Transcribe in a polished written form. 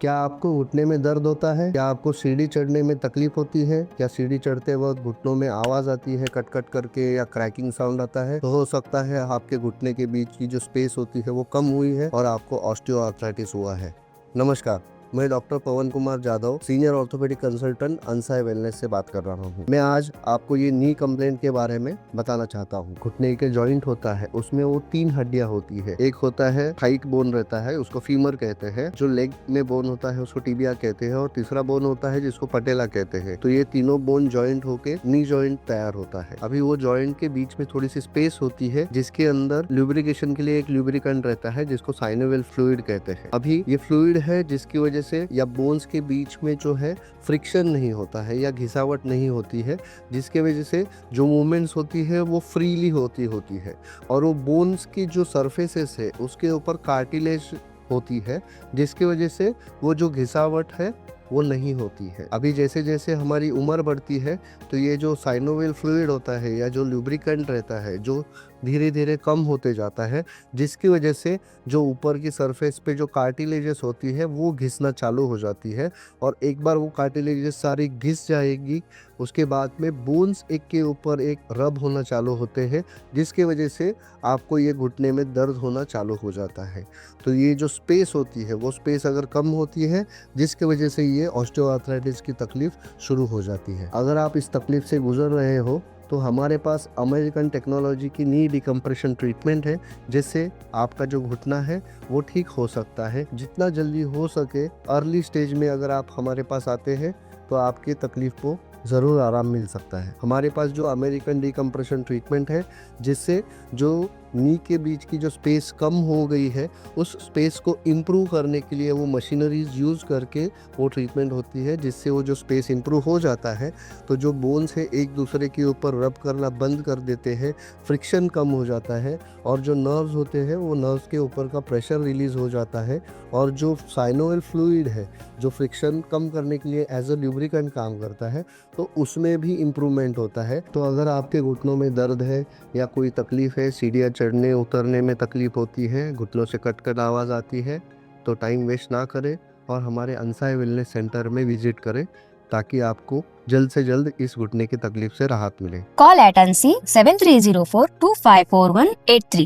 क्या आपको घुटने में दर्द होता है? क्या आपको सीढ़ी चढ़ने में तकलीफ होती है? क्या सीढ़ी चढ़ते वक्त घुटनों में आवाज आती है कट कट करके या क्रैकिंग साउंड आता है? तो हो सकता है आपके घुटने के बीच की जो स्पेस होती है वो कम हुई है और आपको ऑस्टियोआर्थराइटिस हुआ है। नमस्कार, मैं doctor Pavan Kumar Jadhav, senior orthopaedic consultant Ansai wellness से बात कर रहा हूँ। मैं आज आपको ये नी कंप्लेंट के बारे में बताना चाहता हूँ। घुटने के जॉइंट होता है, उसमें वो 3 हड्डियां होती है। एक होता है थाइक बोन रहता है, उसको फीमर कहते हैं। जो लेग में बोन होता है उसको टिबिया कहते हैं और तीसरा बोन होता है जिसको पटेला कहते हैं। तो ये तीनों बोन जॉइंट होके नी जॉइंट तैयार होता है। अभी वो जॉइंट के बीच में थोड़ी सी स्पेस होती है जिसके अंदर ल्यूब्रिकेशन के लिए एक ल्यूब्रिकेंट रहता है जिसको साइनोवियल फ्लूइड कहते हैं। अभी ये फ्लूइड है जिसकी वजह से या बोन्स के बीच में जो है फ्रिक्शन नहीं होता है या घिसावट नहीं होती है, जिसके वजह से जो मूवमेंट्स होती है वो फ्रीली होती है। और वो बोन्स की जो सरफेसेस है उसके ऊपर कार्टिलेज होती है जिसकी वजह से वो जो घिसावट है वो नहीं होती है। अभी जैसे जैसे हमारी उम्र बढ़ती है तो ये जो साइनोवियल फ्लूइड होता है या जो लुब्रिकेंट रहता है जो धीरे धीरे कम होते जाता है, जिसकी वजह से जो ऊपर की सरफेस पे जो कार्टिलेजेस होती है वो घिसना चालू हो जाती है। और एक बार वो कार्टिलेजेस सारी घिस जाएगी उसके बाद में बोन्स एक के ऊपर एक रब होना चालू होते हैं, जिसकी वजह से आपको ये घुटने में दर्द होना चालू हो जाता है। तो ये जो स्पेस होती है वो स्पेस अगर कम होती है जिसकी वजह से ये ऑस्टियोआर्थराइटिस की तकलीफ शुरू हो जाती है। अगर आप इस तकलीफ से गुजर रहे हो तो हमारे पास अमेरिकन टेक्नोलॉजी की नी डिकम्प्रेशन ट्रीटमेंट है जिससे आपका जो घुटना है वो ठीक हो सकता है। जितना जल्दी हो सके अर्ली स्टेज में अगर आप हमारे पास आते हैं तो आपकी तकलीफ को ज़रूर आराम मिल सकता है। हमारे पास जो अमेरिकन डिकम्प्रेशन ट्रीटमेंट है जिससे जो नी के बीच की जो स्पेस कम हो गई है उस स्पेस को इम्प्रूव करने के लिए वो मशीनरीज यूज़ करके वो ट्रीटमेंट होती है, जिससे वो जो स्पेस इम्प्रूव हो जाता है तो जो बोन्स है एक दूसरे के ऊपर रब करना बंद कर देते हैं, फ्रिक्शन कम हो जाता है और जो नर्व्स होते हैं वो नर्व्स के ऊपर का प्रेशर रिलीज हो जाता है। और जो साइनोवियल फ्लूइड है जो फ्रिक्शन कम करने के लिए एज अ ल्यूब्रिकेंट काम करता है तो उसमें भी इम्प्रूवमेंट होता है। तो अगर आपके घुटनों में दर्द है या कोई तकलीफ है, सीढ़ियाँ चढ़ने उतरने में तकलीफ होती है, घुटनों से कट कट आवाज़ आती है, तो टाइम वेस्ट ना करें और हमारे अंसाई वेलनेस सेंटर में विजिट करें ताकि आपको जल्द से जल्द इस घुटने की तकलीफ से राहत मिले। Call at ANSI 7304 254183.